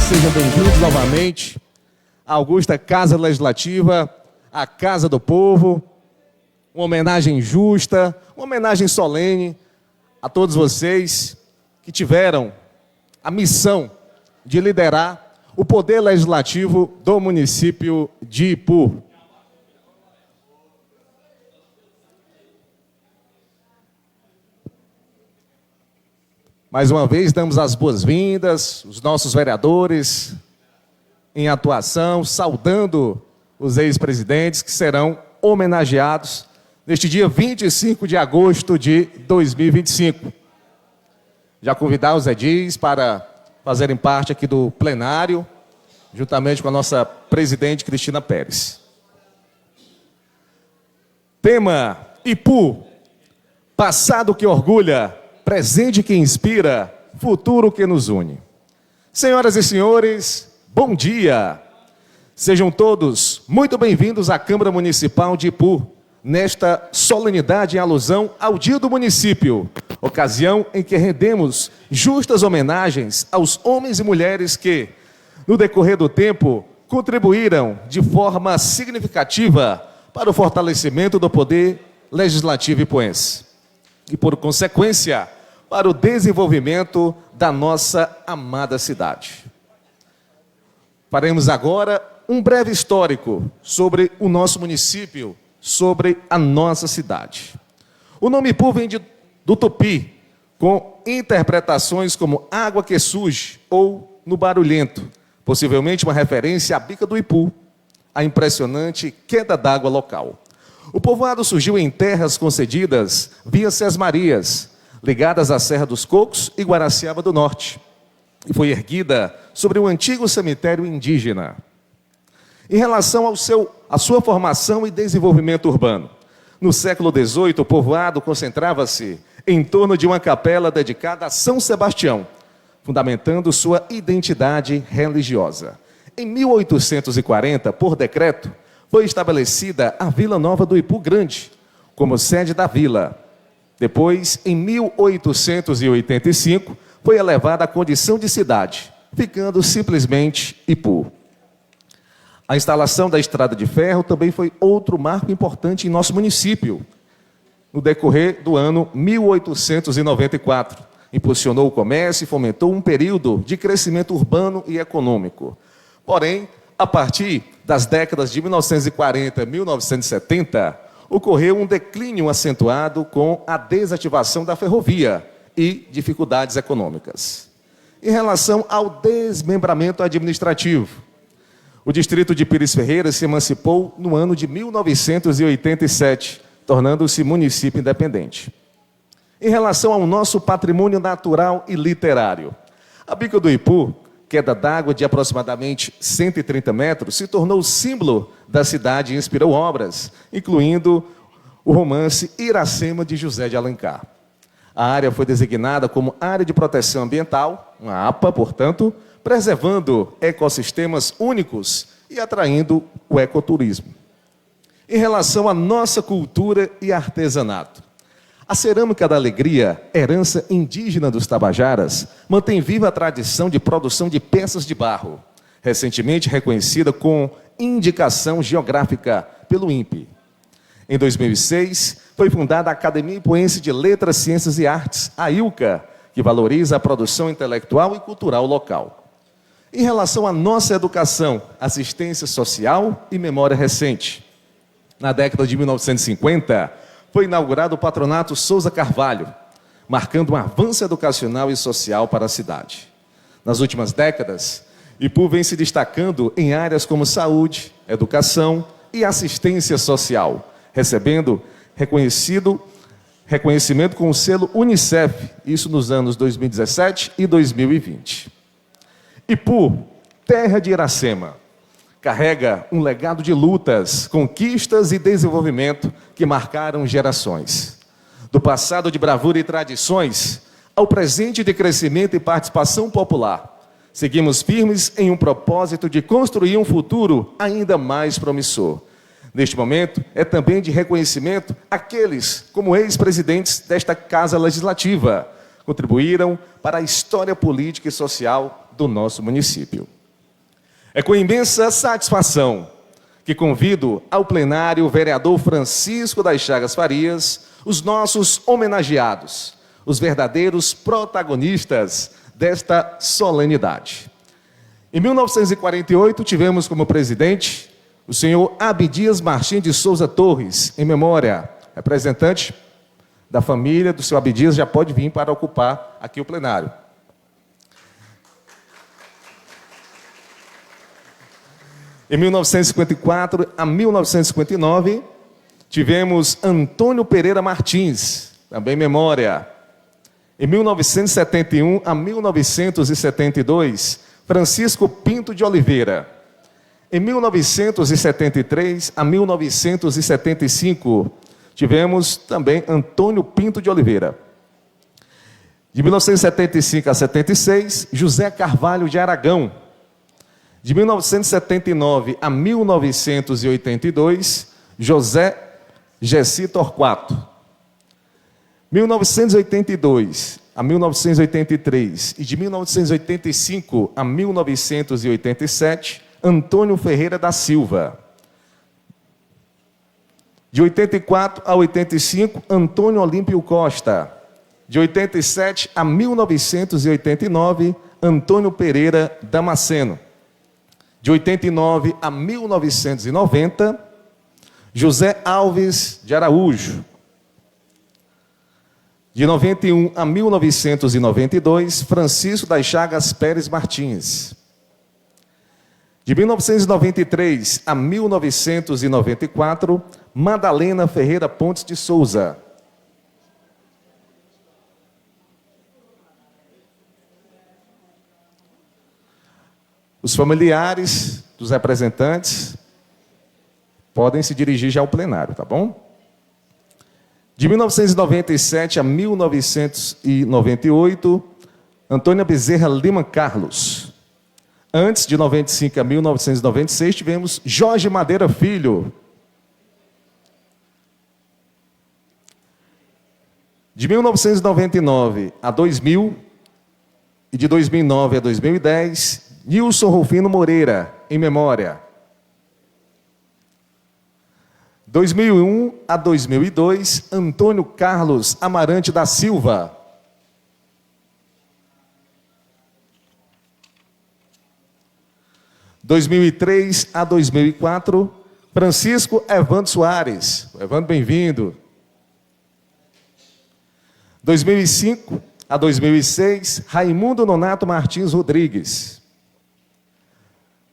Sejam bem-vindos novamente à Augusta Casa Legislativa, a Casa do Povo, uma homenagem justa, uma homenagem solene a todos vocês que tiveram a missão de liderar o poder legislativo do município de Ipu. Mais uma vez, damos as boas-vindas, os nossos vereadores em atuação, saudando os ex-presidentes que serão homenageados neste dia 25 de agosto de 2025. Já convidar os edis para fazerem parte aqui do plenário, juntamente com a nossa presidente Cristina Pérez. Tema: Ipu, passado que orgulha, presente que inspira, futuro que nos une. Senhoras e senhores, bom dia! Sejam todos muito bem-vindos à Câmara Municipal de Ipu, nesta solenidade em alusão ao Dia do Município, ocasião em que rendemos justas homenagens aos homens e mulheres que, no decorrer do tempo, contribuíram de forma significativa para o fortalecimento do poder legislativo ipuense e, por consequência, para o desenvolvimento da nossa amada cidade. Faremos agora um breve histórico sobre o nosso município, sobre a nossa cidade. O nome Ipu vem do tupi, com interpretações como água que surge ou no barulhento, possivelmente uma referência à bica do Ipu, a impressionante queda d'água local. O povoado surgiu em terras concedidas via Sesmarias, ligadas à Serra dos Cocos e Guaraciaba do Norte, e foi erguida sobre um antigo cemitério indígena. Em relação à sua formação e desenvolvimento urbano, no século XVIII, o povoado concentrava-se em torno de uma capela dedicada a São Sebastião, fundamentando sua identidade religiosa. Em 1840, por decreto, foi estabelecida a Vila Nova do Ipu Grande, como sede da vila. Depois, em 1885, foi elevada à condição de cidade, ficando simplesmente Ipu. A instalação da estrada de ferro também foi outro marco importante em nosso município. No decorrer do ano 1894, impulsionou o comércio e fomentou um período de crescimento urbano e econômico. Porém, a partir das décadas de 1940 e 1970, ocorreu um declínio acentuado com a desativação da ferrovia e dificuldades econômicas. Em relação ao desmembramento administrativo, o distrito de Pires Ferreira se emancipou no ano de 1987, tornando-se município independente. Em relação ao nosso patrimônio natural e literário, a Bica do Ipu, queda d'água de aproximadamente 130 metros, se tornou símbolo da cidade e inspirou obras, incluindo o romance Iracema, de José de Alencar. A área foi designada como Área de Proteção Ambiental, uma APA, portanto, preservando ecossistemas únicos e atraindo o ecoturismo. Em relação à nossa cultura e artesanato, a cerâmica da alegria, herança indígena dos Tabajaras, mantém viva a tradição de produção de peças de barro, recentemente reconhecida com indicação geográfica pelo INPE. Em 2006, foi fundada a Academia Ipuense de Letras, Ciências e Artes, a ILCA, que valoriza a produção intelectual e cultural local. Em relação à nossa educação, assistência social e memória recente, na década de 1950, foi inaugurado o Patronato Souza Carvalho, marcando um avanço educacional e social para a cidade. Nas últimas décadas, Ipu vem se destacando em áreas como saúde, educação e assistência social, recebendo reconhecimento com o selo Unicef, isso nos anos 2017 e 2020. Ipu, terra de Iracema, carrega um legado de lutas, conquistas e desenvolvimento que marcaram gerações. Do passado de bravura e tradições, ao presente de crescimento e participação popular, Seguimos firmes em um propósito de construir um futuro ainda mais promissor. Neste momento, é também de reconhecimento àqueles, como ex-presidentes desta Casa Legislativa, contribuíram para a história política e social do nosso município. É com imensa satisfação que convido ao plenário o vereador Francisco das Chagas Farias, os nossos homenageados, os verdadeiros protagonistas desta solenidade. Em 1948, tivemos como presidente o senhor Abdias Martins de Souza Torres, em memória, representante da família do senhor Abdias, já pode vir para ocupar aqui o plenário. Em 1954 a 1959, tivemos Antônio Pereira Martins, também memória. Em 1971 a 1972, Francisco Pinto de Oliveira. Em 1973 a 1975, tivemos também Antônio Pinto de Oliveira. De 1975 a 76, José Carvalho de Aragão. De 1979 a 1982, José Gessi Torquato. 1982 a 1983 e de 1985 a 1987, Antônio Ferreira da Silva. De 84 a 85, Antônio Olímpio Costa. De 87 a 1989, Antônio Pereira Damasceno. De 89 a 1990, José Alves de Araújo. De 91 a 1992, Francisco das Chagas Pérez Martins. De 1993 a 1994, Madalena Ferreira Pontes de Souza. Os familiares dos representantes podem se dirigir já ao plenário, tá bom? De 1997 a 1998, Antônia Bezerra Lima Carlos. Antes de 95 a 1996, tivemos Jorge Madeira Filho. De 1999 a 2000 e de 2009 a 2010, Nilson Rufino Moreira, em memória. 2001 a 2002, Antônio Carlos Amarante da Silva. De 2003 a 2004, Francisco Evandro Soares. Evandro, bem-vindo. 2005 a 2006, Raimundo Nonato Martins Rodrigues.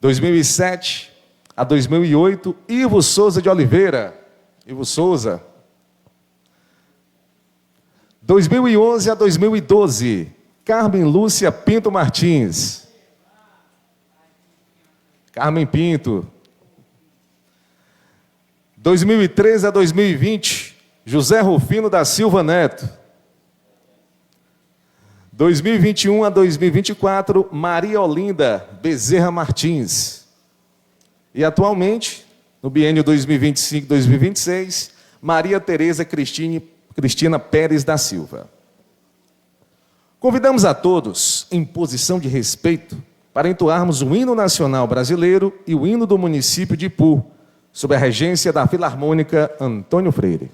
2007 a 2008, Ivo Souza de Oliveira. Ivo Souza. 2011 a 2012, Carmen Lúcia Pinto Martins. Carmen Pinto. 2013 a 2020, José Rufino da Silva Neto. 2021 a 2024, Maria Olinda Bezerra Martins. E atualmente, no biênio 2025-2026, Maria Tereza Cristina Pérez da Silva. Convidamos a todos, em posição de respeito, para entoarmos o hino nacional brasileiro e o hino do município de Ipu, sob a regência da Filarmônica Antônio Freire.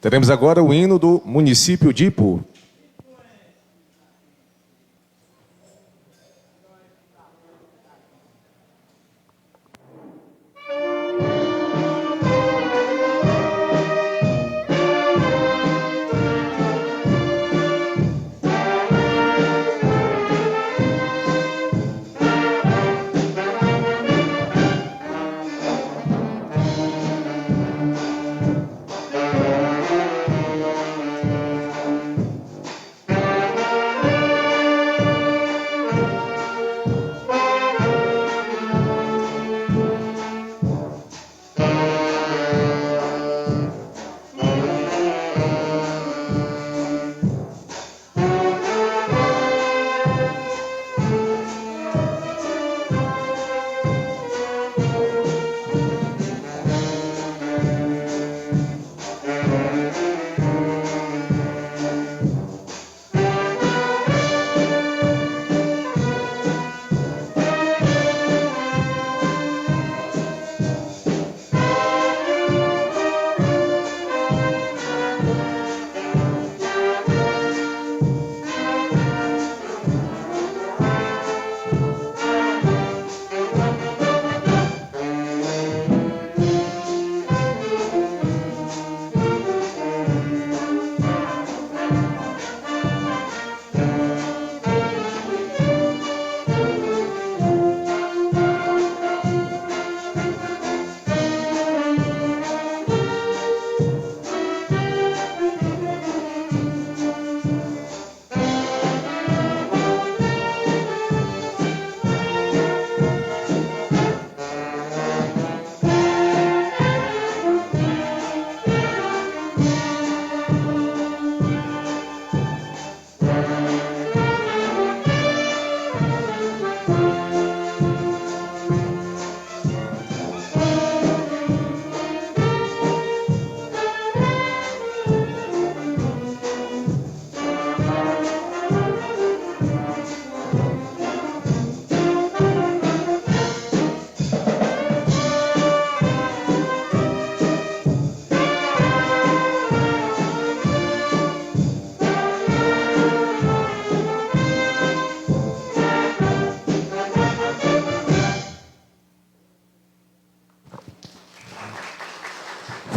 Teremos agora o hino do município de Ipu.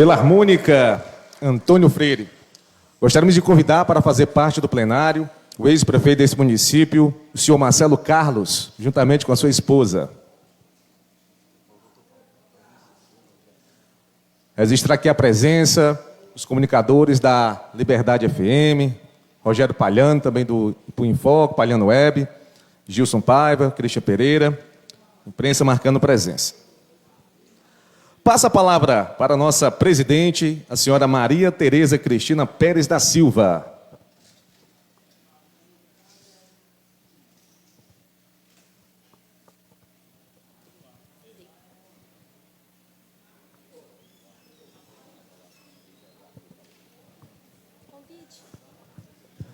Filarmônica Antônio Freire. Gostaríamos de convidar para fazer parte do plenário o ex-prefeito desse município, o senhor Marcelo Carlos, juntamente com a sua esposa. Registrar aqui a presença dos comunicadores da Liberdade FM, Rogério Palhano, também do Ipu em Foco, Palhano Web, Gilson Paiva, Cristian Pereira, imprensa marcando presença. Passa a palavra para a nossa presidente, a senhora Maria Tereza Cristina Pérez da Silva.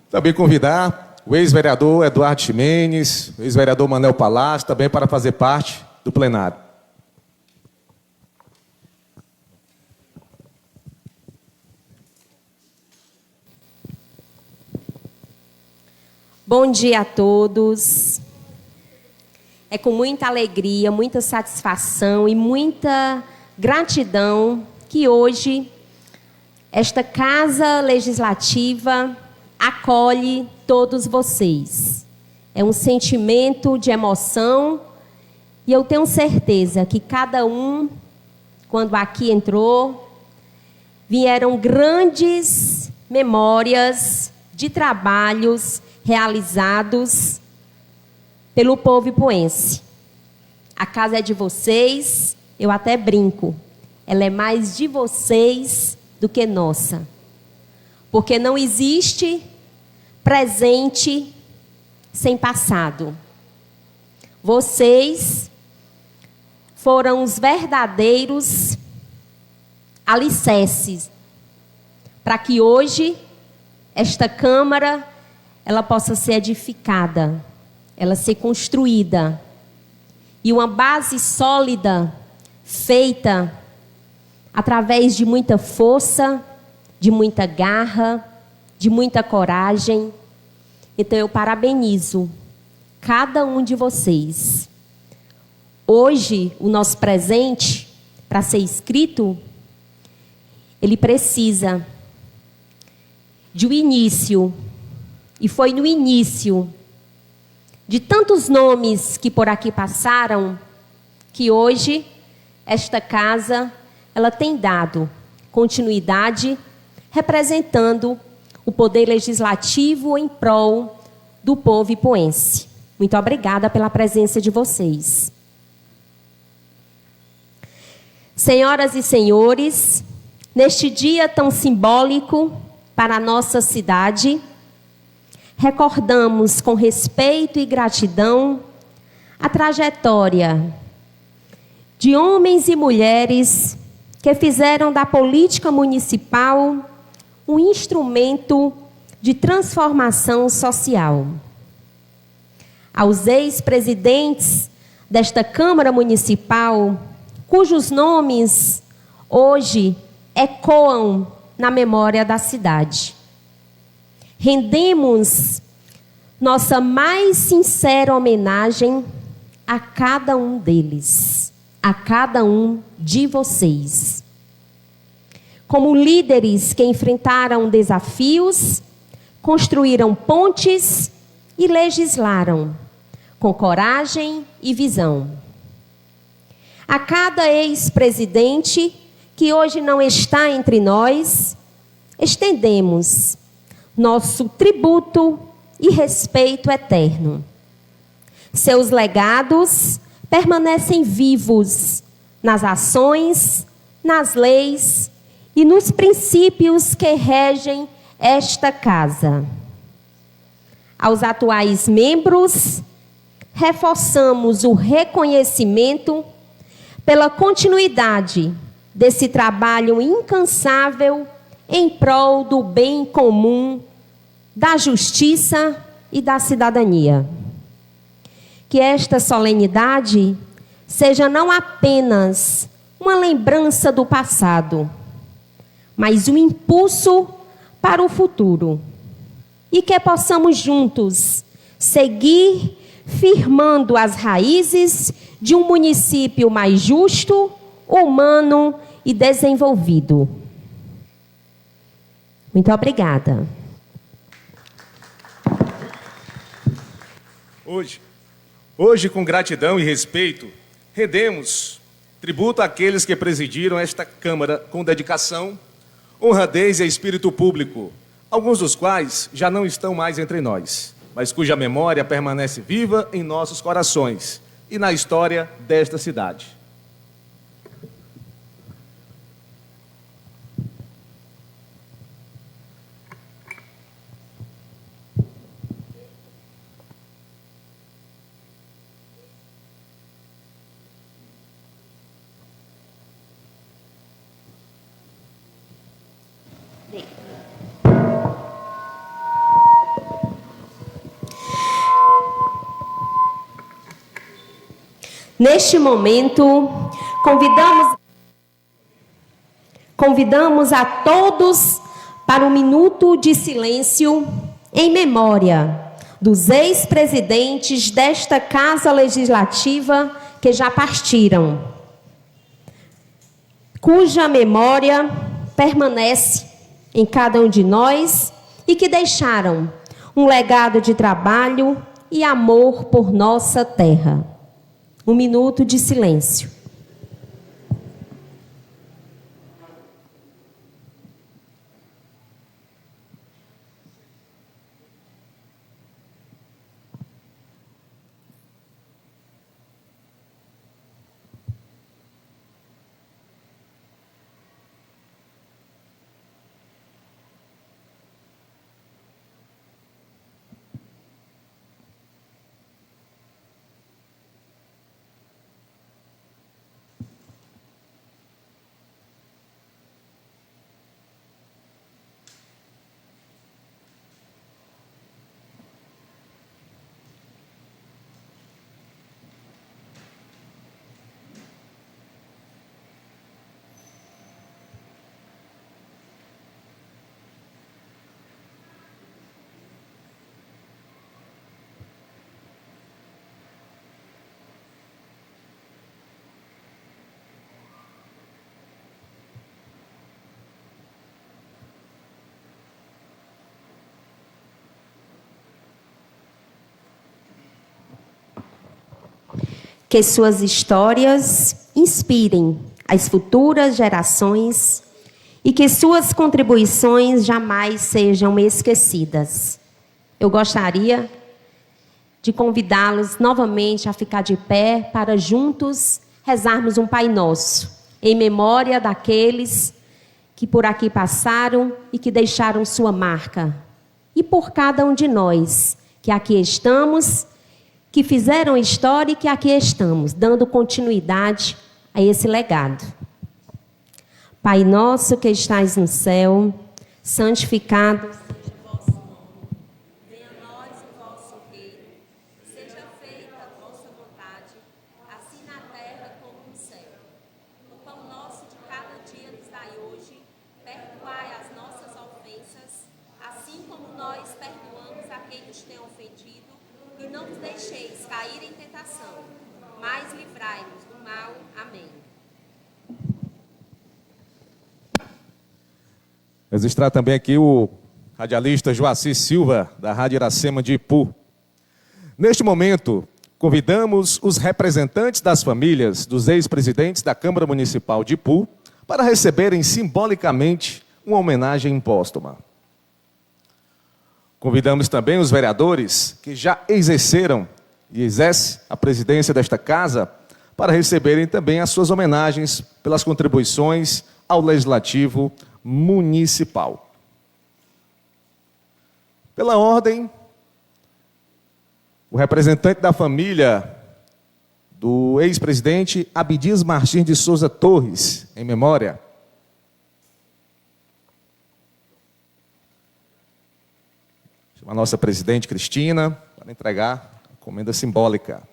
Também convidar o ex-vereador Eduardo Ximenes, o ex-vereador Manel Palácio, também para fazer parte do plenário. Bom dia a todos. É com muita alegria, muita satisfação e muita gratidão que hoje esta Casa Legislativa acolhe todos vocês. É um sentimento de emoção e eu tenho certeza que cada um, quando aqui entrou, vieram grandes memórias de trabalhos realizados pelo povo ipuense. A casa é de vocês, eu até brinco, ela é mais de vocês do que nossa. Porque não existe presente sem passado. Vocês foram os verdadeiros alicerces para que hoje esta Câmara ela possa ser edificada, ela ser construída. E uma base sólida, feita através de muita força, de muita garra, de muita coragem. Então eu parabenizo cada um de vocês. Hoje, o nosso presente, para ser escrito, ele precisa de um início. E foi no início de tantos nomes que por aqui passaram, que hoje esta casa, ela tem dado continuidade, representando o poder legislativo em prol do povo ipuense. Muito obrigada pela presença de vocês. Senhoras e senhores, neste dia tão simbólico para a nossa cidade, recordamos com respeito e gratidão a trajetória de homens e mulheres que fizeram da política municipal um instrumento de transformação social. Aos ex-presidentes desta Câmara Municipal, cujos nomes hoje ecoam na memória da cidade. Rendemos nossa mais sincera homenagem a cada um deles, a cada um de vocês. Como líderes que enfrentaram desafios, construíram pontes e legislaram com coragem e visão. A cada ex-presidente que hoje não está entre nós, estendemos nosso tributo e respeito eterno. Seus legados permanecem vivos nas ações, nas leis e nos princípios que regem esta casa. Aos atuais membros, reforçamos o reconhecimento pela continuidade desse trabalho incansável em prol do bem comum, da justiça e da cidadania. Que esta solenidade seja não apenas uma lembrança do passado, mas um impulso para o futuro. E que possamos juntos seguir firmando as raízes de um município mais justo, humano e desenvolvido. Muito obrigada. Hoje, com gratidão e respeito, rendemos tributo àqueles que presidiram esta Câmara com dedicação, honradez e espírito público, alguns dos quais já não estão mais entre nós, mas cuja memória permanece viva em nossos corações e na história desta cidade. Neste momento, convidamos a todos para um minuto de silêncio em memória dos ex-presidentes desta Casa Legislativa que já partiram, cuja memória permanece em cada um de nós e que deixaram um legado de trabalho e amor por nossa terra. Um minuto de silêncio. que suas histórias inspirem as futuras gerações e que suas contribuições jamais sejam esquecidas. Eu gostaria de convidá-los novamente a ficar de pé para juntos rezarmos um Pai Nosso, em memória daqueles que por aqui passaram e que deixaram sua marca. E por cada um de nós que aqui estamos, que fizeram história e que aqui estamos, dando continuidade a esse legado. Pai nosso que estais no céu, santificado seja o vosso nome. Venha a nós o vosso reino. Seja feita a vossa vontade, assim na terra como no céu. O pão nosso de cada dia nos dai hoje. Perdoai as nossas ofensas, assim como nós perdoamos a quem nos tem ofendido. E não nos deixeis cair em tentação, mas livrai-nos do mal. Amém. Registrar também aqui o radialista Joaci Silva, da Rádio Iracema de Ipu. Neste momento, convidamos os representantes das famílias dos ex-presidentes da Câmara Municipal de Ipu para receberem simbolicamente uma homenagem póstuma. Convidamos também os vereadores que já exerceram e exercem a presidência desta casa para receberem também as suas homenagens pelas contribuições ao Legislativo Municipal. Pela ordem, o representante da família do ex-presidente Abdias Martins de Souza Torres, em memória. Chama a nossa presidente Cristina para entregar a comenda simbólica.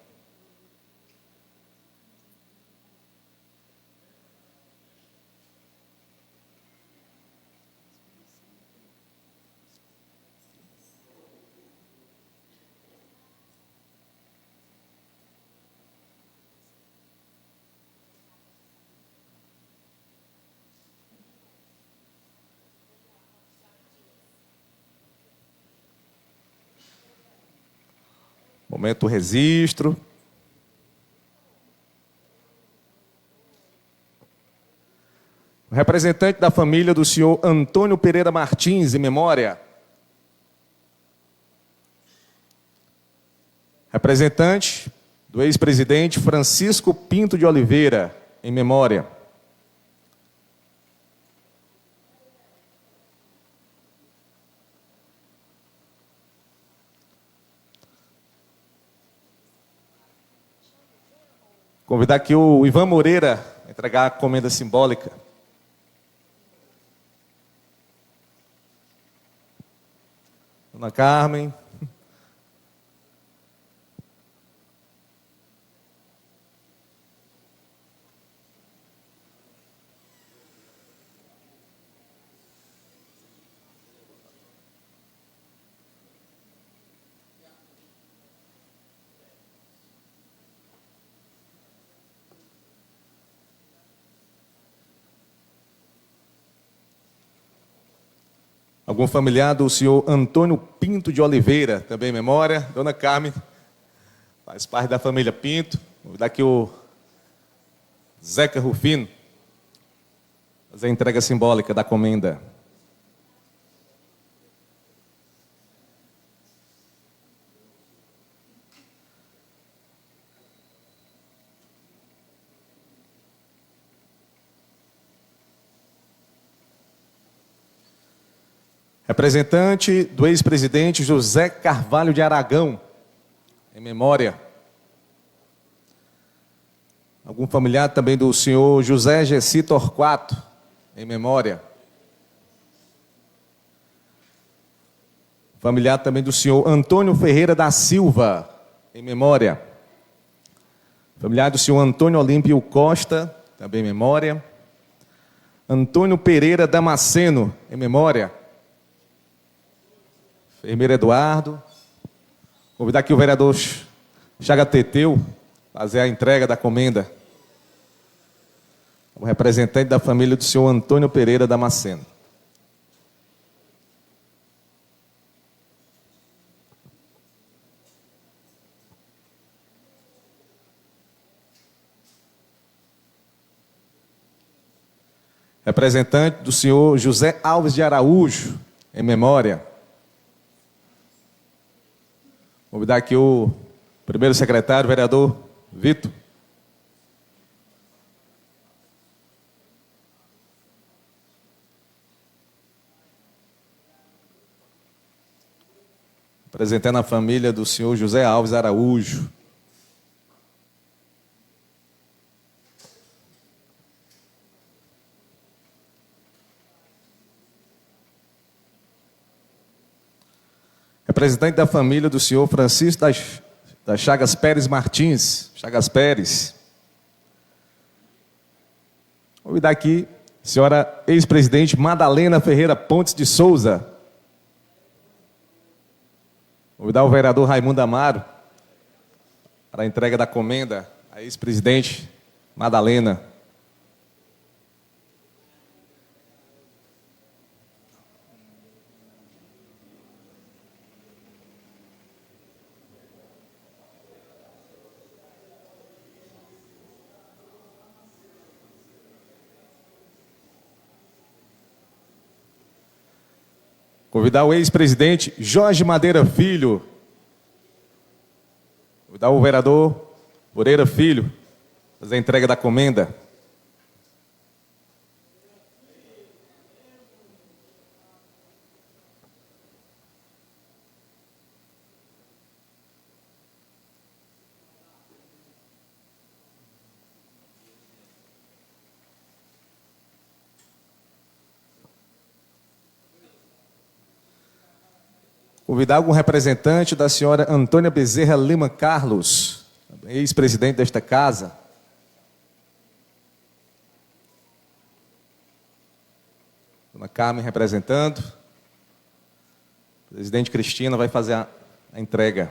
Momento registro. O representante da família do senhor Antônio Pereira Martins, em memória. Representante do ex-presidente Francisco Pinto de Oliveira, em memória. Convidar aqui o Ivan Moreira a entregar a comenda simbólica. Dona Carmen. Algum familiar do senhor Antônio Pinto de Oliveira, também em memória. Dona Carmen, faz parte da família Pinto. Vou dar aqui o Zeca Rufino, fazer a entrega simbólica da comenda. Representante do ex-presidente José Carvalho de Aragão, em memória. Algum familiar também do senhor José Gessi Torquato, em memória. Familiar também do senhor Antônio Ferreira da Silva, em memória. Familiar do senhor Antônio Olímpio Costa, também em memória. Antônio Pereira Damasceno, em memória. Enfermeiro Eduardo. Convidar aqui o vereador Chaga Teteu fazer a entrega da comenda. O representante da família do senhor Antônio Pereira Damasceno. Representante do senhor José Alves de Araújo, em memória. Convidar aqui o primeiro secretário, vereador Vitor. Representando a família do senhor José Alves Araújo. Representante da família do senhor Francisco das Chagas Pérez Martins. Chagas Pérez. Vou convidar aqui a senhora ex-presidente Madalena Ferreira Pontes de Souza. Vou convidar o vereador Raimundo Amaro para a entrega da comenda à ex-presidente Madalena. Convidar o ex-presidente Jorge Madeira Filho. Convidar o vereador Moreira Filho, fazer a entrega da comenda. Convidar algum representante da senhora Antônia Bezerra Lima Carlos, ex-presidente desta casa. Dona Carmen representando. A presidente Cristina vai fazer a entrega.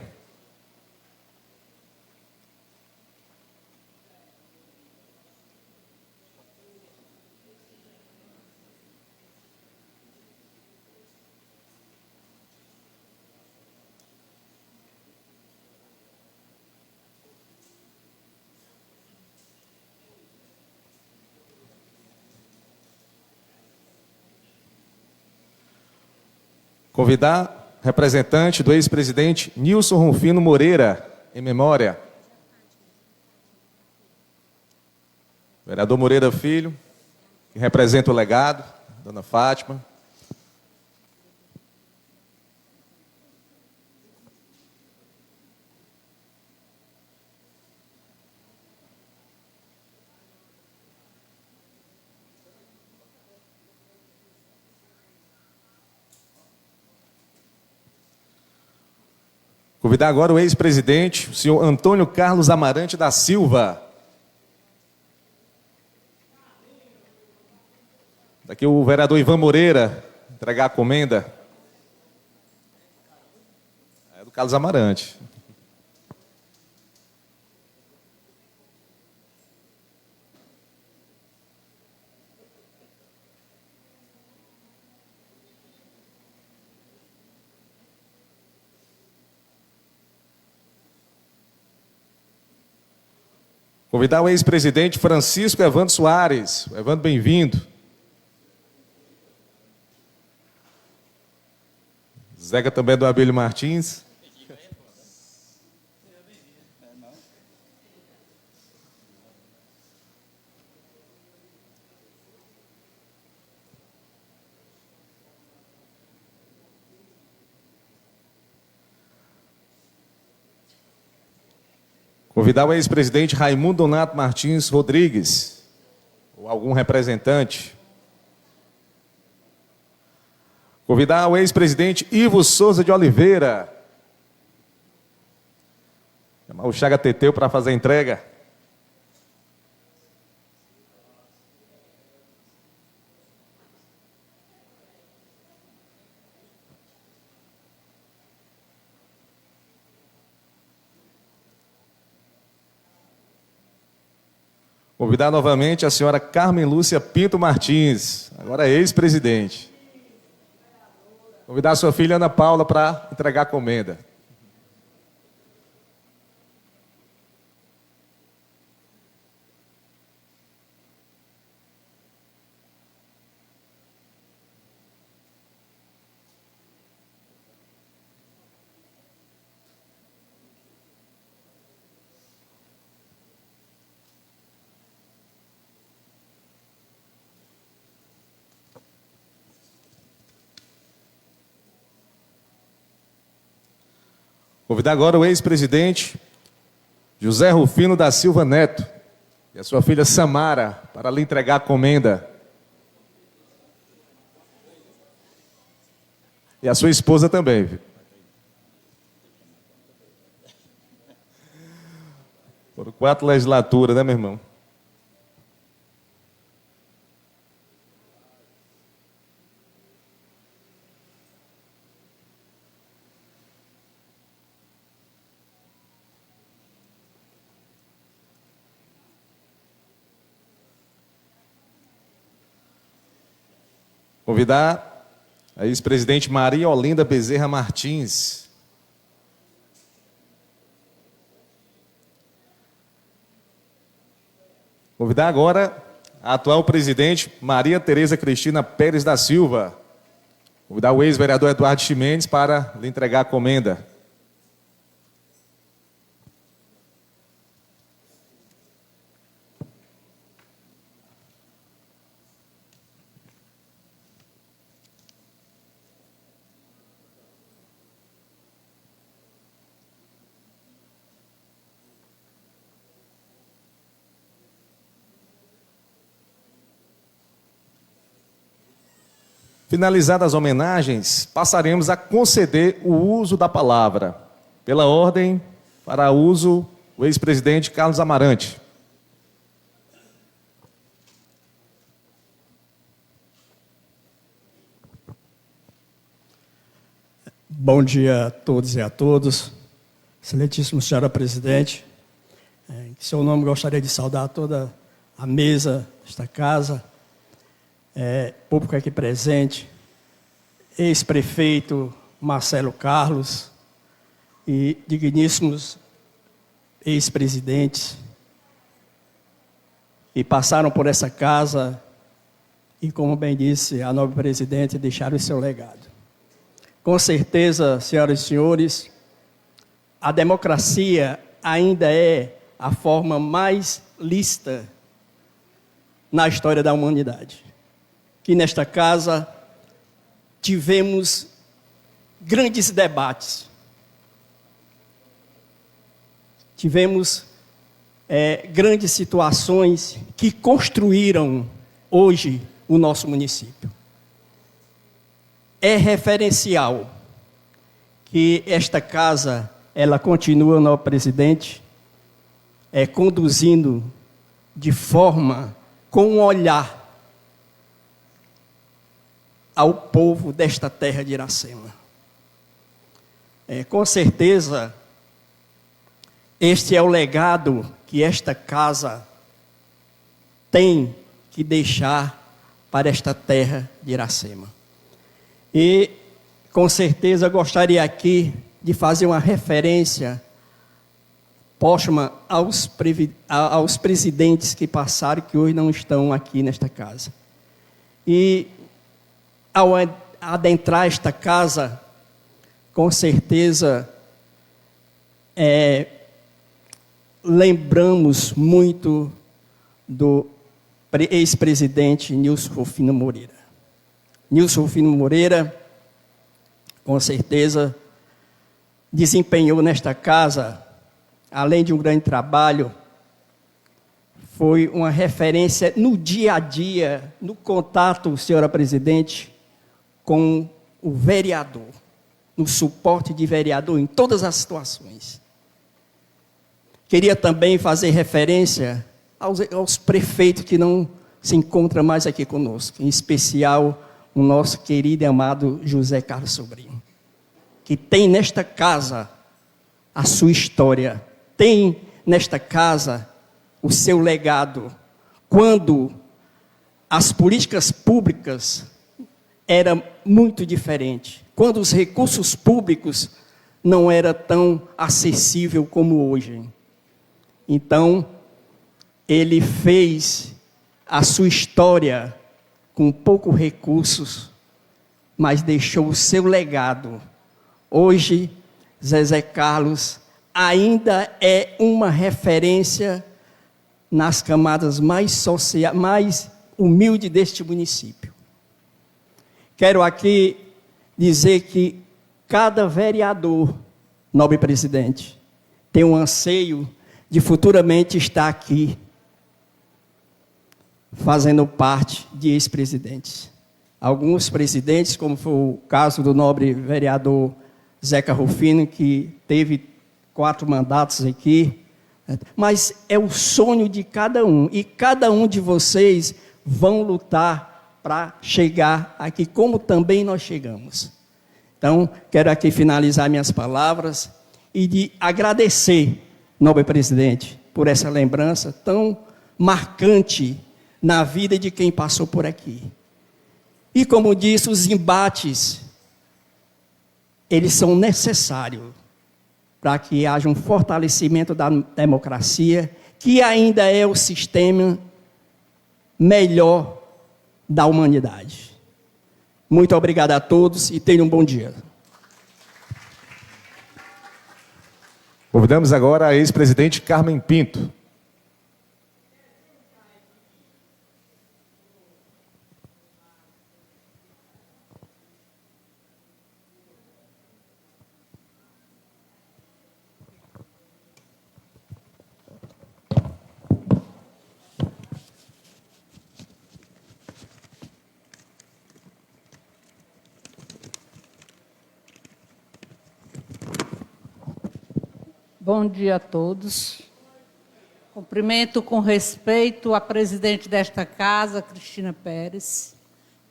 Convidar representante do ex-presidente Nilson Rufino Moreira, em memória. Vereador Moreira Filho, que representa o legado, Dona Fátima. Convidar agora o ex-presidente, o senhor Antônio Carlos Amarante da Silva. Daqui o vereador Ivan Moreira, entregar a comenda. É do Carlos Amarante. Convidar o ex-presidente Francisco Evandro Soares. Evandro, bem-vindo. Zeca também é do Abílio Martins. Convidar o ex-presidente Raimundo Donato Martins Rodrigues, ou algum representante. Convidar o ex-presidente Ivo Souza de Oliveira. Chamar o Chaga Teteu para fazer a entrega. Convidar novamente a senhora Carmen Lúcia Pinto Martins, agora ex-presidente. Convidar a sua filha Ana Paula para entregar a comenda. Convidar agora o ex-presidente José Rufino da Silva Neto e a sua filha Samara para lhe entregar a comenda. E a sua esposa também, viu? Foram 4 legislaturas, né, meu irmão? Convidar a ex-presidente Maria Olinda Bezerra Martins. Convidar agora a atual presidente Maria Tereza Cristina Pérez da Silva. Convidar o ex-vereador Eduardo Ximenes para lhe entregar a comenda. Finalizadas as homenagens, passaremos a conceder o uso da palavra. Pela ordem, para uso, o ex-presidente Carlos Amarante. Bom dia a todos e a todos. Excelentíssima senhora presidente, em seu nome gostaria de saudar toda a mesa desta casa, público aqui presente, ex-prefeito Marcelo Carlos e digníssimos ex-presidentes que passaram por essa casa e, como bem disse a nobre presidente, deixaram o seu legado. Com certeza, senhoras e senhores, a democracia ainda é a forma mais lícita na história da humanidade. Que nesta casa tivemos grandes debates, tivemos grandes situações que construíram hoje o nosso município. É referencial que esta casa, ela continua, nosso presidente, conduzindo de forma, com um olhar, ao povo desta terra de Iracema. Com certeza, este é o legado que esta casa tem que deixar para esta terra de Iracema. E, com certeza, gostaria aqui de fazer uma referência póstuma aos presidentes que passaram, que hoje não estão aqui nesta casa. E, ao adentrar esta casa, com certeza, lembramos muito do ex-presidente Nilson Rufino Moreira. Nilson Rufino Moreira, com certeza, desempenhou nesta casa, além de um grande trabalho, foi uma referência no dia a dia, no contato, senhora presidente, com o vereador, no suporte de vereador em todas as situações. Queria também fazer referência aos prefeitos que não se encontram mais aqui conosco, em especial o nosso querido e amado José Carlos Sobrinho, que tem nesta casa a sua história, tem nesta casa o seu legado, quando as políticas públicas eram muito diferentes, quando os recursos públicos não eram tão acessíveis como hoje. Então, ele fez a sua história com poucos recursos, mas deixou o seu legado. Hoje, Zezé Carlos ainda é uma referência nas camadas mais humildes deste município. Quero aqui dizer que cada vereador nobre presidente, tenho um anseio de futuramente estar aqui, fazendo parte de ex-presidentes. Alguns presidentes, como foi o caso do nobre vereador Zeca Rufino, que teve 4 mandatos aqui, mas é o sonho de cada um, e cada um de vocês vão lutar para chegar aqui, como também nós chegamos. Então, quero aqui finalizar minhas palavras e de agradecer, nobre presidente, por essa lembrança tão marcante na vida de quem passou por aqui. E como disse, os embates, eles são necessários para que haja um fortalecimento da democracia, que ainda é o sistema melhor da humanidade. Muito obrigado a todos e tenham um bom dia. Convidamos agora a ex-presidente Carmen Pinto. Bom dia a todos. Cumprimento com respeito a presidente desta casa, Cristina Pérez,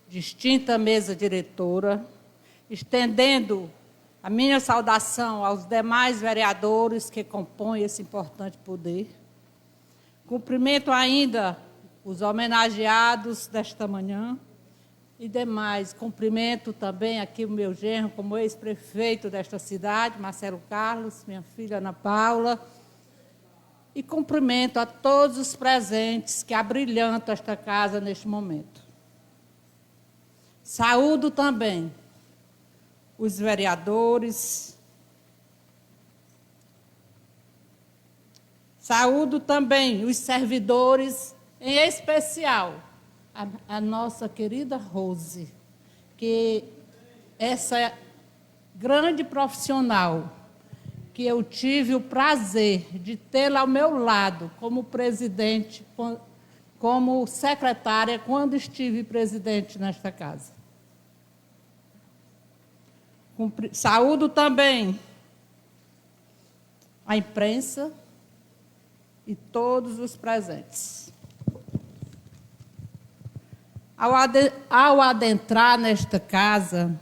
distinta mesa diretora, estendendo a minha saudação aos demais vereadores que compõem esse importante poder. Cumprimento ainda os homenageados desta manhã e demais. Cumprimento também aqui o meu genro, como ex-prefeito desta cidade, Marcelo Carlos, minha filha Ana Paula, e cumprimento a todos os presentes que abrilhantam esta casa neste momento. Saúdo também os vereadores, saúdo também os servidores, em especial a nossa querida Rose, que essa grande profissional que eu tive o prazer de tê-la ao meu lado como presidente, como secretária, quando estive presidente nesta casa. Saúdo também a imprensa e todos os presentes. Ao adentrar nesta casa,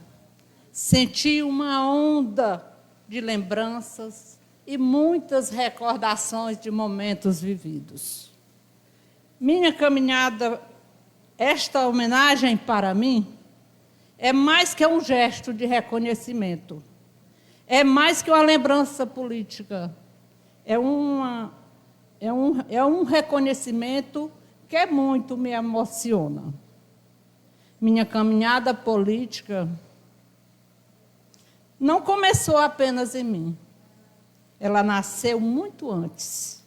senti uma onda de lembranças e muitas recordações de momentos vividos. Minha caminhada, esta homenagem para mim, é mais que um gesto de reconhecimento, é mais que uma lembrança política, é um reconhecimento que muito me emociona. Minha caminhada política não começou apenas em mim. Ela nasceu muito antes,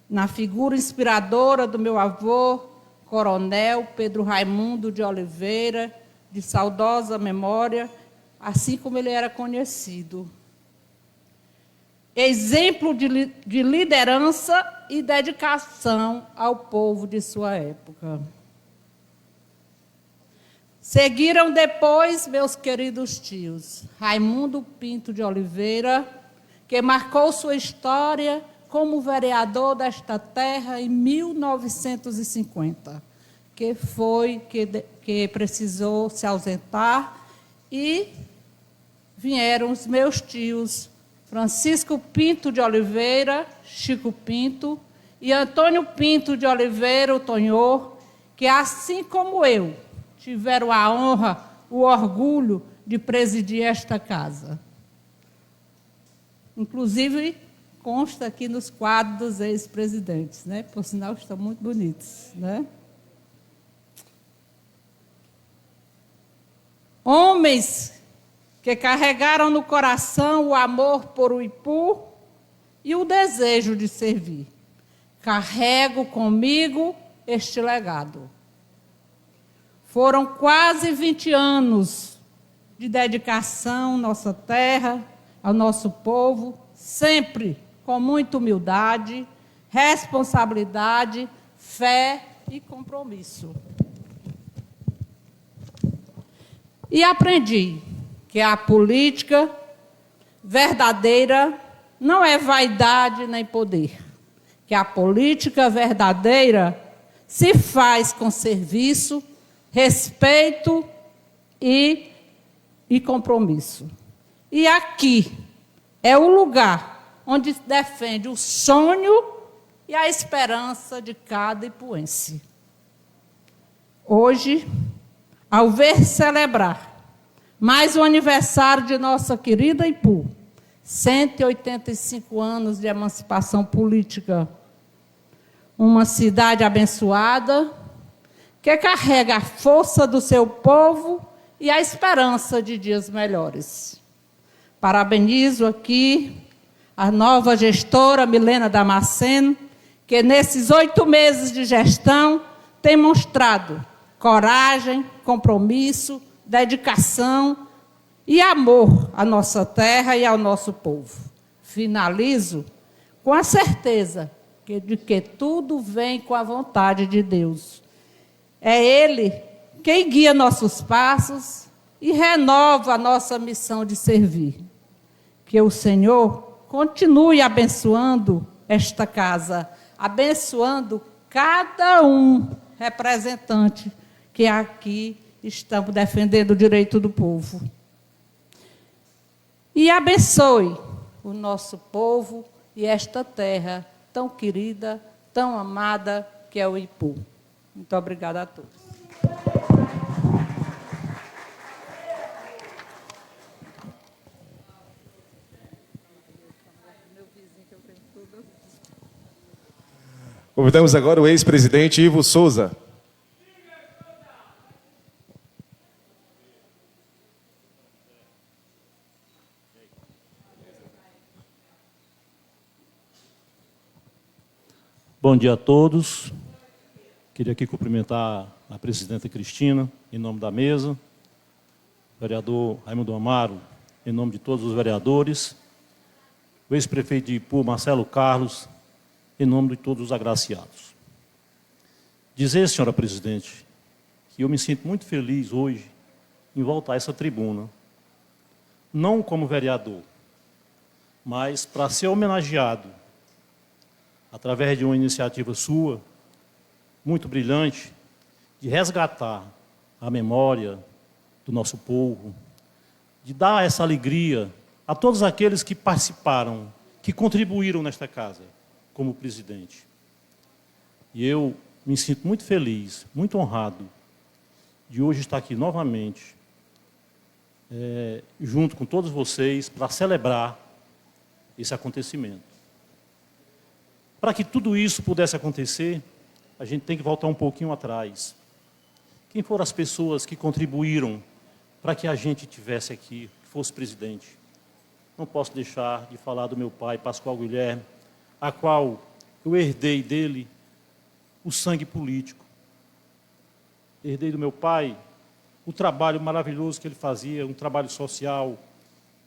na figura inspiradora do meu avô, Coronel Pedro Raimundo de Oliveira, de saudosa memória, assim como ele era conhecido. Exemplo de liderança e dedicação ao povo de sua época. Seguiram depois meus queridos tios, Raimundo Pinto de Oliveira, que marcou sua história como vereador desta terra em 1950, que precisou se ausentar, e vieram os meus tios, Francisco Pinto de Oliveira, Chico Pinto, e Antônio Pinto de Oliveira, o Tonhor, que, assim como eu, tiveram a honra, o orgulho de presidir esta casa. Inclusive, consta aqui nos quadros dos ex-presidentes, né? Por sinal, estão muito bonitos, né? Homens que carregaram no coração o amor por o Ipu e o desejo de servir. Carrego comigo este legado. Foram quase 20 anos de dedicação à nossa terra, ao nosso povo, sempre com muita humildade, responsabilidade, fé e compromisso. E aprendi que a política verdadeira não é vaidade nem poder, que a política verdadeira se faz com serviço, respeito e compromisso. E aqui é o lugar onde se defende o sonho e a esperança de cada ipuense. Hoje, ao ver celebrar mais um aniversário de nossa querida Ipu, 185 anos de emancipação política, uma cidade abençoada, que carrega a força do seu povo e a esperança de dias melhores. Parabenizo aqui a nova gestora Milena Damasceno, que nesses 8 meses de gestão tem mostrado coragem, compromisso, dedicação e amor à nossa terra e ao nosso povo. Finalizo com a certeza de que tudo vem com a vontade de Deus. É Ele quem guia nossos passos e renova a nossa missão de servir. Que o Senhor continue abençoando esta casa, abençoando cada um representante que aqui estamos defendendo o direito do povo. E abençoe o nosso povo e esta terra tão querida, tão amada, que é o Ipu. Muito obrigada a todos. Convidamos agora o ex-presidente Ivo Souza. Bom dia a todos. Queria aqui cumprimentar a presidenta Cristina, em nome da mesa, o vereador Raimundo Amaro, em nome de todos os vereadores, o ex-prefeito de Ipu, Marcelo Carlos, em nome de todos os agraciados. Dizer, senhora presidente, que eu me sinto muito feliz hoje em voltar a essa tribuna, não como vereador, mas para ser homenageado através de uma iniciativa sua, muito brilhante, de resgatar a memória do nosso povo, de dar essa alegria a todos aqueles que participaram, que contribuíram nesta casa, como presidente. E eu me sinto muito feliz, muito honrado, de hoje estar aqui novamente, junto com todos vocês, para celebrar esse acontecimento. Para que tudo isso pudesse acontecer, a gente tem que voltar um pouquinho atrás. Quem foram as pessoas que contribuíram para que a gente tivesse aqui, que fosse presidente? Não posso deixar de falar do meu pai, Pascoal Guilherme, a qual eu herdei dele o sangue político. Herdei do meu pai o trabalho maravilhoso que ele fazia, um trabalho social,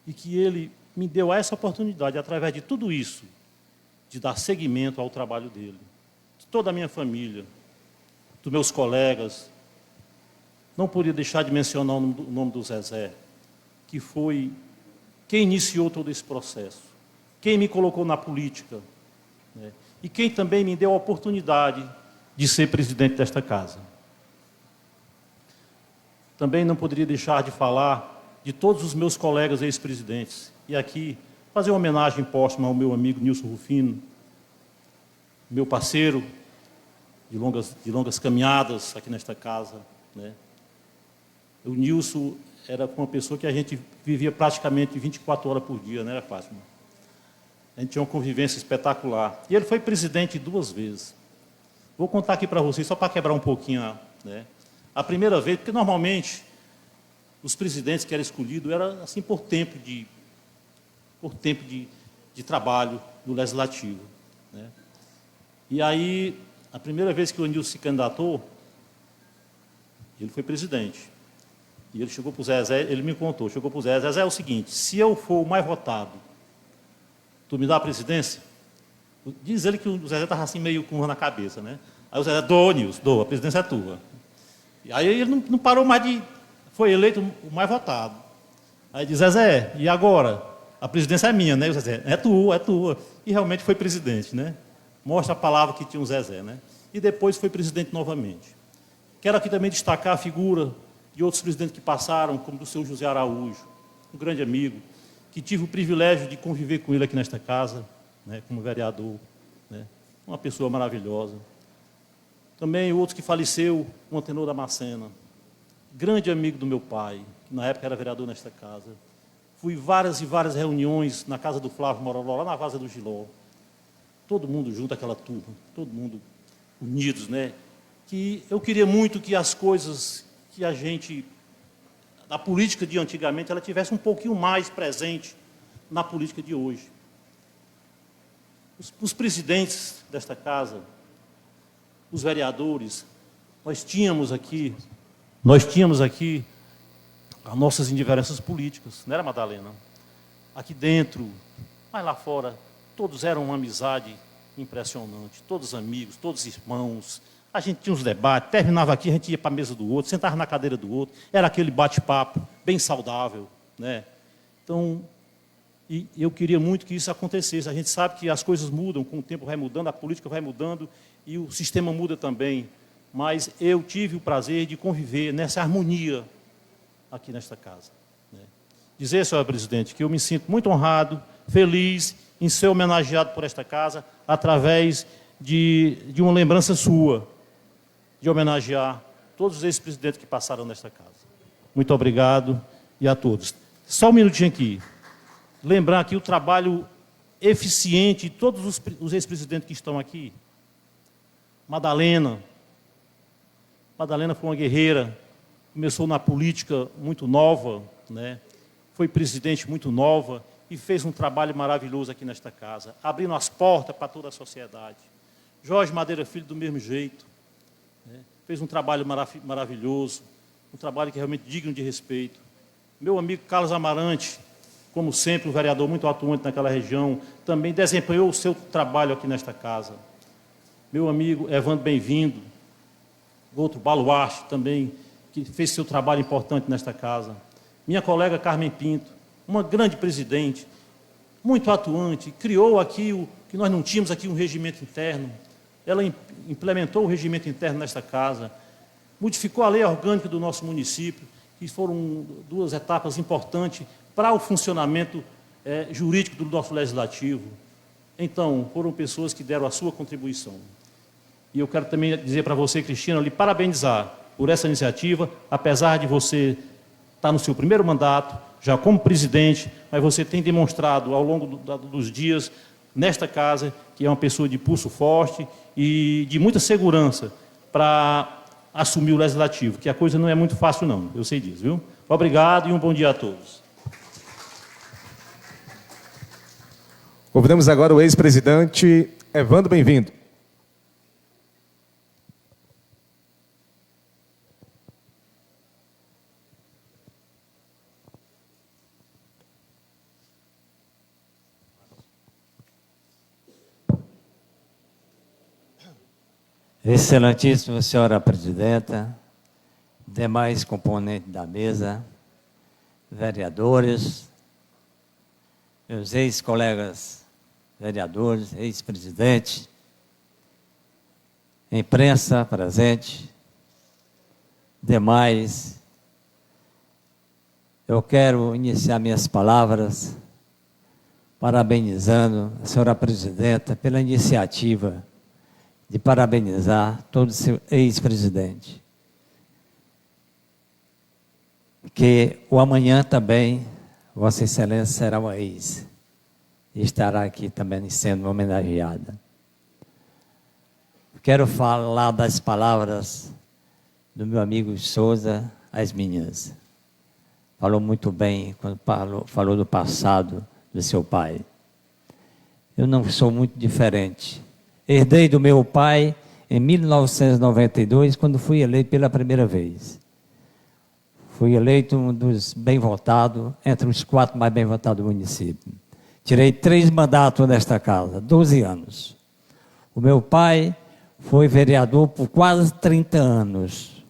e que ele me deu essa oportunidade, através de tudo isso, de dar seguimento ao trabalho dele, de toda a minha família, dos meus colegas. Não podia deixar de mencionar o nome do Zezé, que foi quem iniciou todo esse processo, quem me colocou na política, né? E quem também me deu a oportunidade de ser presidente desta casa. Também não poderia deixar de falar de todos os meus colegas ex-presidentes, e aqui fazer uma homenagem póstuma ao meu amigo Nilson Rufino, meu parceiro de longas caminhadas aqui nesta casa, né? O Nilson era uma pessoa que a gente vivia praticamente 24 horas por dia, né, Fátima? A gente tinha uma convivência espetacular. E ele foi presidente 2 vezes. Vou contar aqui para vocês, só para quebrar um pouquinho, né? A primeira vez, porque normalmente os presidentes que eram escolhidos eram assim por tempo de trabalho no Legislativo, né? E aí, a primeira vez que o Nilson se candidatou, ele foi presidente. E ele chegou para o Zezé, ele me contou, chegou para o Zezé, Zezé, é o seguinte, se eu for o mais votado, tu me dá a presidência? Diz ele que o Zezé estava assim meio com uma na cabeça, né? Aí o Zezé, dou, Nilson, dou, a presidência é tua. E aí ele não parou mais de... Foi eleito o mais votado. Aí diz, Zezé, e agora? A presidência é minha, né? E o Zezé, é tua, é tua. E realmente foi presidente, né? Mostra a palavra que tinha o Zezé, né? E depois foi presidente novamente. Quero aqui também destacar a figura de outros presidentes que passaram, como do seu José Araújo, um grande amigo, que tive o privilégio de conviver com ele aqui nesta casa, né, como vereador, né, uma pessoa maravilhosa. Também outro que faleceu, o Antenor Damascena, grande amigo do meu pai, que na época era vereador nesta casa. Fui várias e várias reuniões na casa do Flávio Moroló, lá na Vaza do Giló. Todo mundo junto, aquela turma, todo mundo unidos, né? Que eu queria muito que as coisas que a gente, a política de antigamente, ela tivesse um pouquinho mais presente na política de hoje. Os presidentes desta casa, os vereadores, nós tínhamos aqui as nossas indiferenças políticas, não era, Madalena? Aqui dentro, mas lá fora, todos eram uma amizade impressionante, todos amigos, todos irmãos. A gente tinha uns debates, terminava aqui, a gente ia para a mesa do outro, sentava na cadeira do outro, era aquele bate-papo bem saudável, né? Então, e eu queria muito que isso acontecesse. A gente sabe que as coisas mudam, com o tempo vai mudando, a política vai mudando e o sistema muda também. Mas eu tive o prazer de conviver nessa harmonia aqui nesta casa, né? Dizer, senhor presidente, que eu me sinto muito honrado, feliz em ser homenageado por esta casa através de uma lembrança sua, de homenagear todos os ex-presidentes que passaram nesta casa. Muito obrigado e a todos. Só um minutinho aqui. Lembrar aqui o trabalho eficiente de todos os ex-presidentes que estão aqui. Madalena foi uma guerreira, começou na política muito nova, né? Foi presidente muito nova e fez um trabalho maravilhoso aqui nesta casa, abrindo as portas para toda a sociedade. Jorge Madeira Filho, do mesmo jeito, né? Fez um trabalho maravilhoso, um trabalho que é realmente digno de respeito. Meu amigo Carlos Amarante, como sempre, um vereador muito atuante naquela região, também desempenhou o seu trabalho aqui nesta casa. Meu amigo Evandro Bem-vindo, outro baluarte também, que fez seu trabalho importante nesta casa. Minha colega Carmen Pinto, uma grande presidente, muito atuante, criou aqui o que nós não tínhamos aqui, um regimento interno. Ela implementou o regimento interno nesta casa, modificou a lei orgânica do nosso município, que foram duas etapas importantes para o funcionamento jurídico do nosso legislativo. Então, foram pessoas que deram a sua contribuição. E eu quero também dizer para você, Cristina, lhe parabenizar por essa iniciativa, apesar de você estar no seu primeiro mandato, já como presidente, mas você tem demonstrado ao longo dos dias, nesta casa, que é uma pessoa de pulso forte e de muita segurança para assumir o legislativo, que a coisa não é muito fácil não, eu sei disso, viu? Obrigado e um bom dia a todos. Convidamos agora o ex-presidente Evandro Bem-vindo. Excelentíssima senhora presidenta, demais componentes da mesa, vereadores, meus ex-colegas vereadores, ex-presidente, imprensa presente, demais, eu quero iniciar minhas palavras parabenizando a senhora presidenta pela iniciativa de parabenizar todo o seu ex-presidente. Que o amanhã também, Vossa Excelência será uma ex, e estará aqui também sendo homenageada. Quero falar das palavras do meu amigo Souza, as minhas. Falou muito bem quando falou do passado do seu pai. Eu não sou muito diferente. Herdei do meu pai em 1992, quando fui eleito pela primeira vez. Fui eleito um dos bem votados, entre os 4 mais bem votados do município. Tirei 3 mandatos nesta casa, 12 anos. O meu pai foi vereador por quase 30 anos.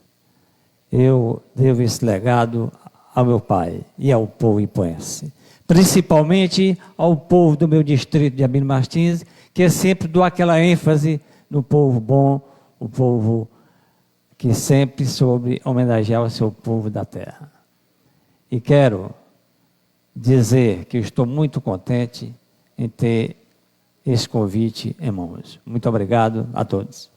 Eu devo esse legado ao meu pai e ao povo ipuense. Principalmente ao povo do meu distrito de Abílio Martins, que sempre dou aquela ênfase no povo bom, o povo que sempre soube homenagear o seu povo da terra. E quero dizer que eu estou muito contente em ter esse convite em mãos. Muito obrigado a todos.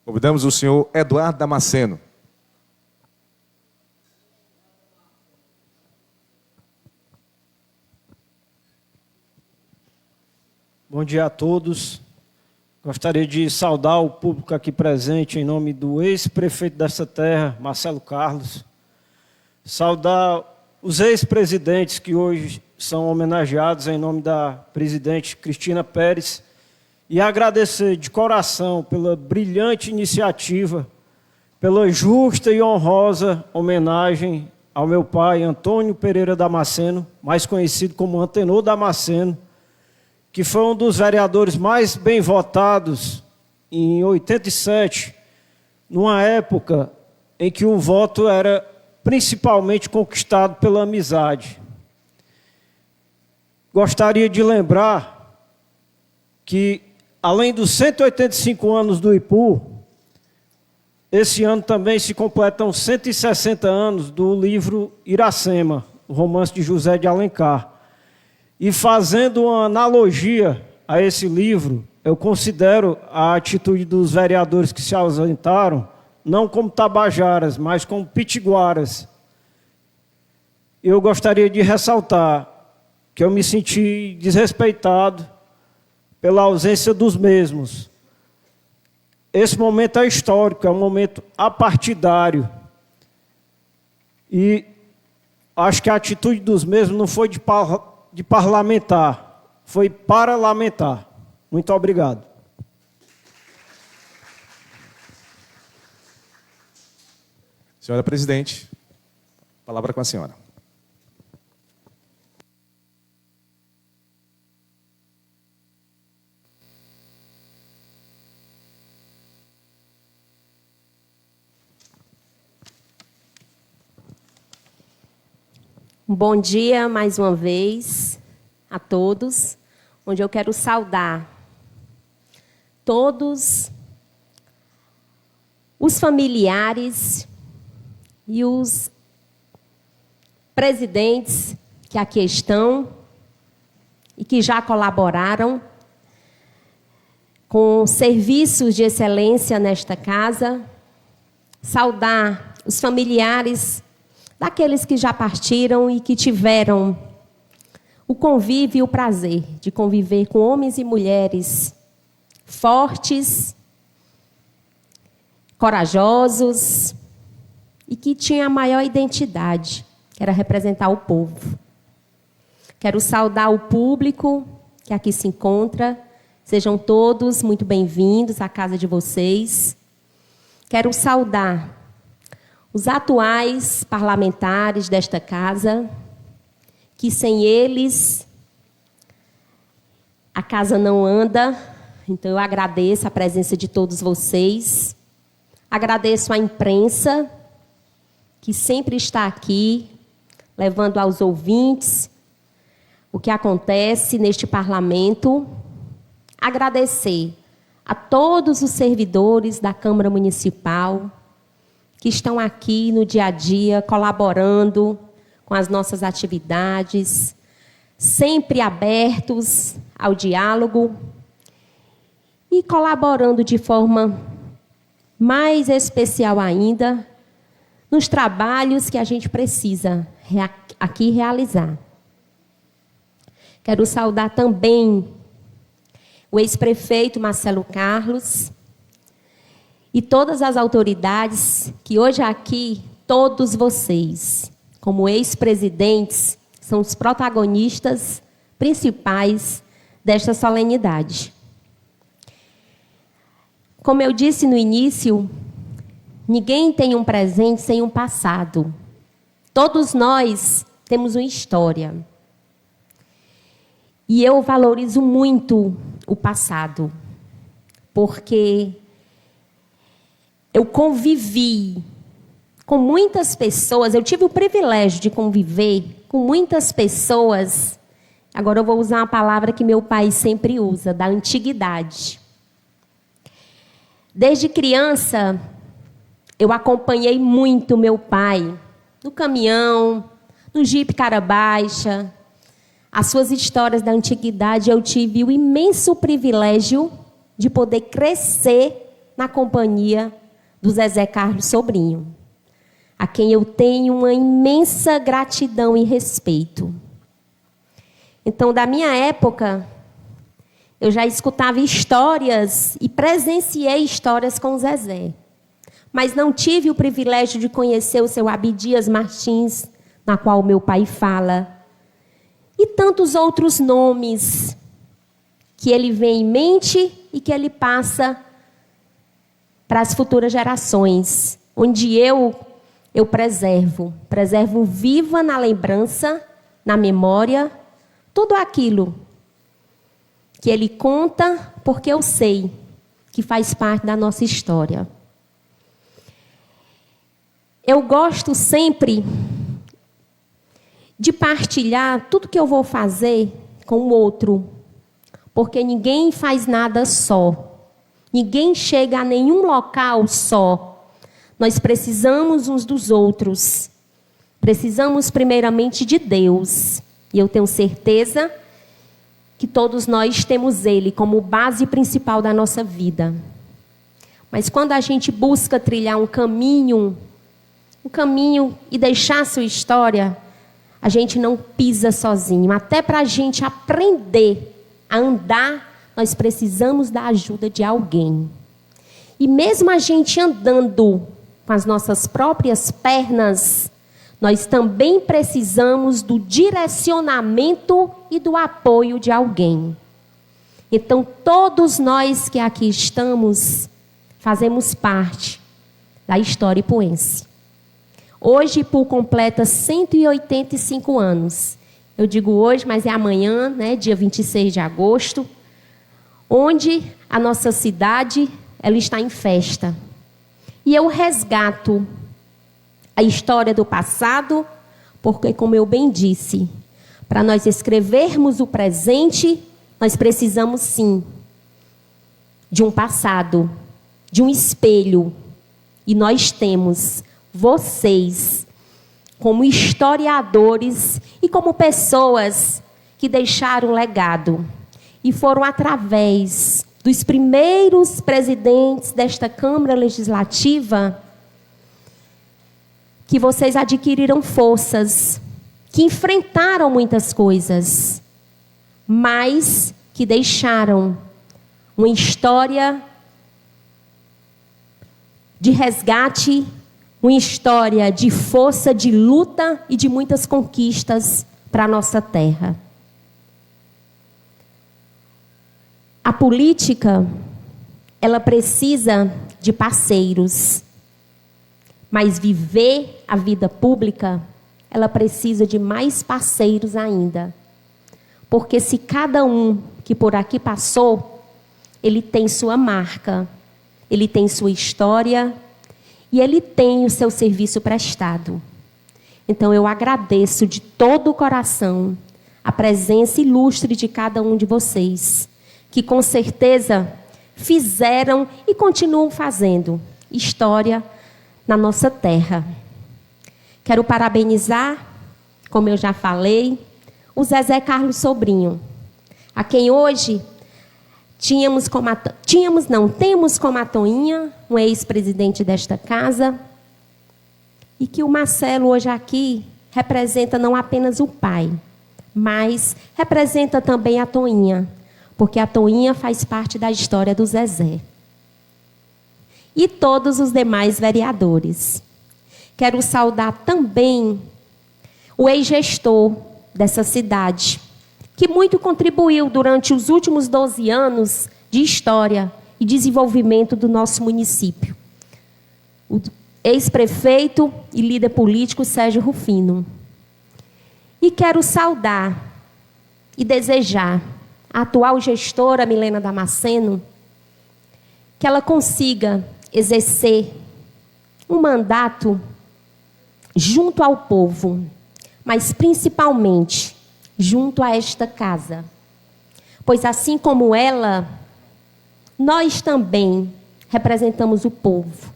Convidamos o senhor Eduardo Damasceno. Bom dia a todos. Gostaria de saudar o público aqui presente em nome do ex-prefeito desta terra, Marcelo Carlos. Saudar os ex-presidentes que hoje são homenageados em nome da presidente Cristina Pérez e agradecer de coração pela brilhante iniciativa, pela justa e honrosa homenagem ao meu pai, Antônio Pereira Damasceno, mais conhecido como Antenor Damasceno, que foi um dos vereadores mais bem votados em 87, numa época em que o voto era principalmente conquistado pela amizade. Gostaria de lembrar que, além dos 185 anos do Ipu, esse ano também se completam 160 anos do livro Iracema, o romance de José de Alencar. E fazendo uma analogia a esse livro, eu considero a atitude dos vereadores que se ausentaram não como tabajaras, mas como pitiguaras. Eu gostaria de ressaltar que eu me senti desrespeitado pela ausência dos mesmos. Esse momento é histórico, é um momento apartidário. E acho que a atitude dos mesmos não foi de parlamentar, foi para lamentar. Muito obrigado. Senhora presidente, palavra com a senhora. Um bom dia mais uma vez a todos, onde eu quero saudar todos os familiares e os presidentes que aqui estão e que já colaboraram com serviços de excelência nesta casa. Saudar os familiares daqueles que já partiram e que tiveram o convívio e o prazer de conviver com homens e mulheres fortes, corajosos e que tinham a maior identidade, que era representar o povo. Quero saudar o público que aqui se encontra. Sejam todos muito bem-vindos à casa de vocês. Quero saudar os atuais parlamentares desta casa, que sem eles a casa não anda. Então eu agradeço a presença de todos vocês. Agradeço à imprensa, que sempre está aqui, levando aos ouvintes o que acontece neste parlamento. Agradecer a todos os servidores da Câmara Municipal, que estão aqui no dia a dia, colaborando com as nossas atividades, sempre abertos ao diálogo e colaborando de forma mais especial ainda nos trabalhos que a gente precisa aqui realizar. Quero saudar também o ex-prefeito Marcelo Carlos e todas as autoridades que hoje aqui, todos vocês, como ex-presidentes, são os protagonistas principais desta solenidade. Como eu disse no início, ninguém tem um presente sem um passado. Todos nós temos uma história. E eu valorizo muito o passado, porque eu convivi com muitas pessoas, eu tive o privilégio de conviver com muitas pessoas, agora eu vou usar uma palavra que meu pai sempre usa, da antiguidade. Desde criança, eu acompanhei muito meu pai no caminhão, no Jeep cara baixa. As suas histórias da antiguidade, eu tive o imenso privilégio de poder crescer na companhia do Zezé Carlos Sobrinho, a quem eu tenho uma imensa gratidão e respeito. Então, da minha época, eu já escutava histórias e presenciei histórias com o Zezé. Mas não tive o privilégio de conhecer o seu Abdias Martins, na qual meu pai fala. E tantos outros nomes que ele vem em mente e que ele passa para as futuras gerações, onde eu preservo viva na lembrança, na memória, tudo aquilo que ele conta, porque eu sei que faz parte da nossa história. Eu gosto sempre de partilhar tudo que eu vou fazer com o outro, porque ninguém faz nada só. Ninguém chega a nenhum local só. Nós precisamos uns dos outros. Precisamos primeiramente de Deus. E eu tenho certeza que todos nós temos Ele como base principal da nossa vida. Mas quando a gente busca trilhar um caminho e deixar a sua história, a gente não pisa sozinho. Até para a gente aprender a andar, nós precisamos da ajuda de alguém. E mesmo a gente andando com as nossas próprias pernas, nós também precisamos do direcionamento e do apoio de alguém. Então, todos nós que aqui estamos, fazemos parte da história ipuense. Hoje, Ipu completa 185 anos. Eu digo hoje, mas é amanhã, né, dia 26 de agosto, onde a nossa cidade ela está em festa. E eu resgato a história do passado, porque, como eu bem disse, para nós escrevermos o presente, nós precisamos, sim, de um passado, de um espelho. E nós temos vocês como historiadores e como pessoas que deixaram legado. E foram através dos primeiros presidentes desta Câmara Legislativa que vocês adquiriram forças, que enfrentaram muitas coisas, mas que deixaram uma história de resgate, uma história de força, de luta e de muitas conquistas para a nossa terra. A política, ela precisa de parceiros, mas viver a vida pública, ela precisa de mais parceiros ainda. Porque se cada um que por aqui passou, ele tem sua marca, ele tem sua história e ele tem o seu serviço prestado. Então eu agradeço de todo o coração a presença ilustre de cada um de vocês, que com certeza fizeram e continuam fazendo história na nossa terra. Quero parabenizar, como eu já falei, o Zezé Carlos Sobrinho, a quem hoje temos como a Toinha, um ex-presidente desta casa, e que o Marcelo hoje aqui representa não apenas o pai, mas representa também a Toinha, porque a Toinha faz parte da história do Zezé. E todos os demais vereadores. Quero saudar também o ex-gestor dessa cidade, que muito contribuiu durante os últimos 12 anos de história e desenvolvimento do nosso município. O ex-prefeito e líder político Sérgio Rufino. E quero saudar e desejar à atual gestora Milena Damasceno que ela consiga exercer um mandato junto ao povo, mas principalmente junto a esta casa. Pois assim como ela, nós também representamos o povo.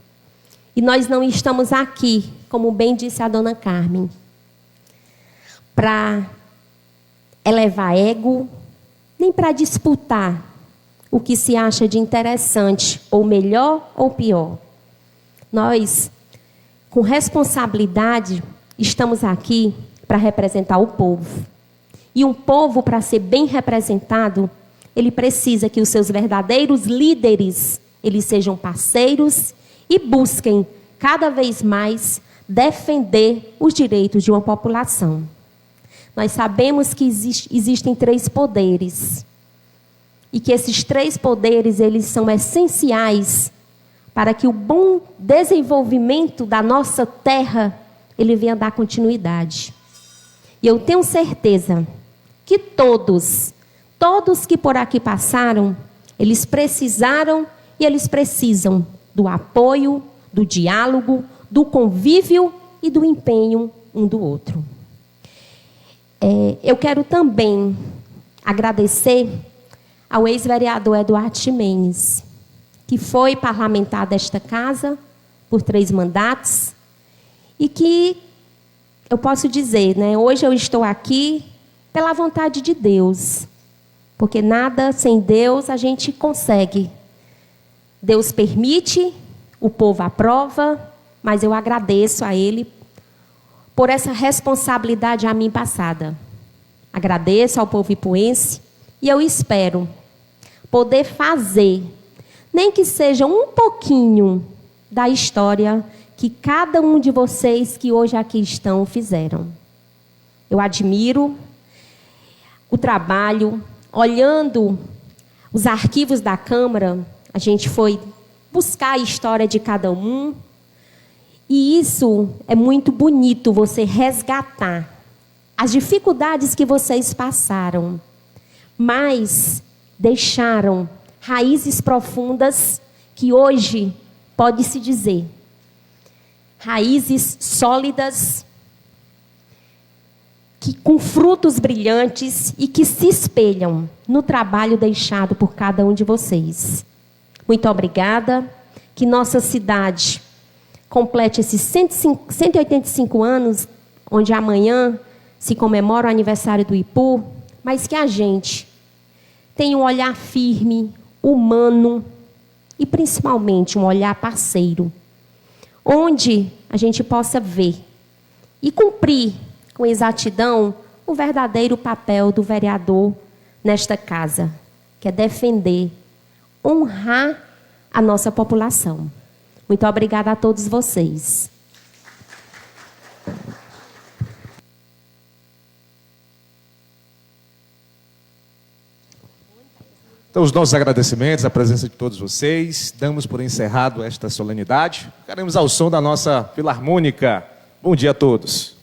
E nós não estamos aqui, como bem disse a dona Carmen, para elevar ego, nem para disputar o que se acha de interessante, ou melhor ou pior. Nós, com responsabilidade, estamos aqui para representar o povo. E um povo, para ser bem representado, ele precisa que os seus verdadeiros líderes, eles sejam parceiros e busquem cada vez mais defender os direitos de uma população. Nós sabemos que existem 3 poderes e que esses 3 poderes eles são essenciais para que o bom desenvolvimento da nossa terra ele venha dar continuidade. E eu tenho certeza que todos que por aqui passaram, eles precisaram e eles precisam do apoio, do diálogo, do convívio e do empenho um do outro. Eu quero também agradecer ao ex-vereador Eduardo Ximenes, que foi parlamentar desta casa por 3 mandatos e que, eu posso dizer, né, hoje eu estou aqui pela vontade de Deus, porque nada sem Deus a gente consegue. Deus permite, o povo aprova, mas eu agradeço a Ele por essa responsabilidade a mim passada. Agradeço ao povo ipuense e eu espero poder fazer, nem que seja um pouquinho da história que cada um de vocês que hoje aqui estão fizeram. Eu admiro o trabalho, olhando os arquivos da Câmara, a gente foi buscar a história de cada um, e isso é muito bonito, você resgatar as dificuldades que vocês passaram, mas deixaram raízes profundas que hoje pode-se dizer, raízes sólidas, que com frutos brilhantes e que se espelham no trabalho deixado por cada um de vocês. Muito obrigada, que nossa cidade complete esses 185 anos, onde amanhã se comemora o aniversário do Ipu, mas que a gente tenha um olhar firme, humano e principalmente um olhar parceiro, onde a gente possa ver e cumprir com exatidão o verdadeiro papel do vereador nesta casa, que é defender, honrar a nossa população. Muito obrigada a todos vocês. Então, os nossos agradecimentos à presença de todos vocês. Damos por encerrado esta solenidade. Ficaremos ao som da nossa filarmônica. Bom dia a todos.